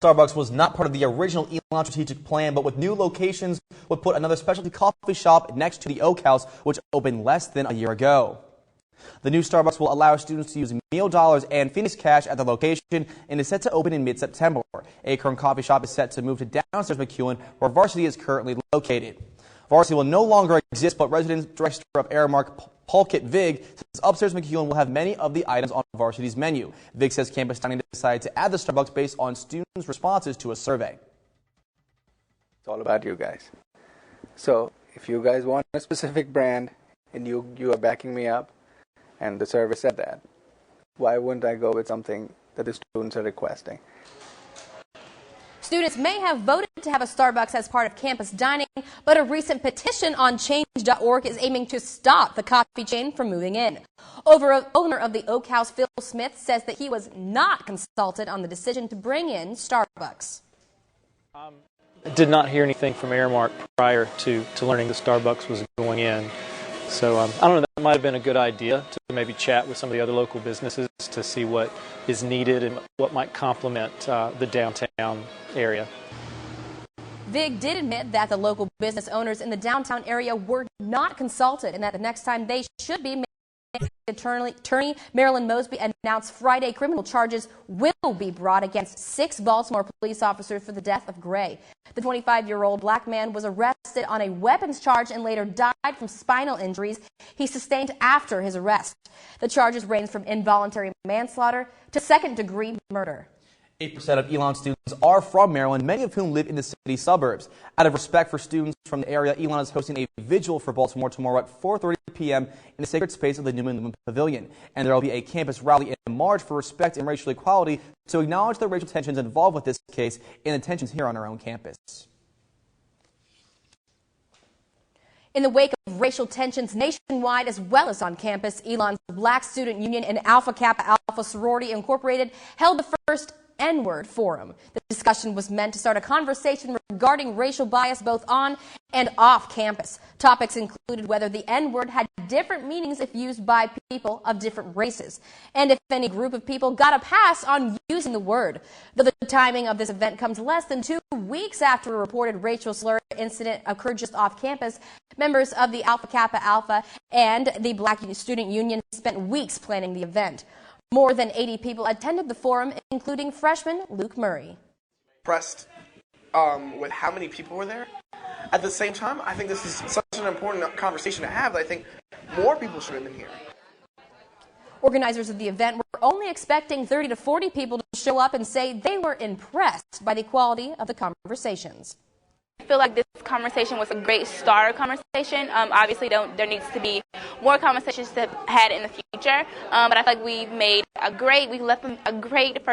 Starbucks was not part of the original ELN strategic plan, but with new locations would put another specialty coffee shop next to the Oak House, which opened less than a year ago. The new Starbucks will allow students to use meal dollars and Phoenix cash at the location and is set to open in mid-September. Acorn Coffee Shop is set to move to downstairs McEwen, where Varsity is currently located. Varsity will no longer exist, but resident director of Aramark Polkit Vig says upstairs McEwen will have many of the items on Varsity's menu. Vig says campus dining decided to add the Starbucks based on students' responses to a survey. It's all about you guys. So if you guys want a specific brand and you are backing me up, and the survey said that, why wouldn't I go with something that the students are requesting? Students may have voted to have a Starbucks as part of campus dining, but a recent petition on change.org is aiming to stop the coffee chain from moving in. Owner of the Oak House, Phil Smith, says that he was not consulted on the decision to bring in Starbucks. I did not hear anything from Aramark prior to learning the Starbucks was going in. So I don't know, that might have been a good idea to maybe chat with some of the other local businesses to see what is needed and what might complement the downtown area. Vig did admit that the local business owners in the downtown area were not consulted and that the next time they should be. Attorney Marilyn Mosby announced Friday criminal charges will be brought against 6 Baltimore police officers for the death of Gray. The 25-year-old black man was arrested on a weapons charge and later died from spinal injuries he sustained after his arrest. The charges range from involuntary manslaughter to second-degree murder. 8% of ELN students are from Maryland, many of whom live in the city suburbs. Out of respect for students from the area, ELN is hosting a vigil for Baltimore tomorrow at 4:30 p.m. in the sacred space of the Newman Pavilion. And there will be a campus rally and march for respect and racial equality to acknowledge the racial tensions involved with this case and the tensions here on our own campus. In the wake of racial tensions nationwide as well as on campus, ELN's Black Student Union and Alpha Kappa Alpha Sorority Incorporated held the first N-word forum. The discussion was meant to start a conversation regarding racial bias both on and off campus. Topics included whether the N-word had different meanings if used by people of different races, and if any group of people got a pass on using the word. Though the timing of this event comes less than 2 weeks after a reported racial slur incident occurred just off campus, members of the Alpha Kappa Alpha and the Black Student Union spent weeks planning the event. More than 80 people attended the forum, including freshman Luke Murray. Impressed with how many people were there. At the same time, I think this is such an important conversation to have that I think more people should have been here. Organizers of the event were only expecting 30 to 40 people to show up and say they were impressed by the quality of the conversations. I feel like this conversation was a great start conversation. Obviously, there needs to be more conversations to have had in the future. But I feel like we left a great first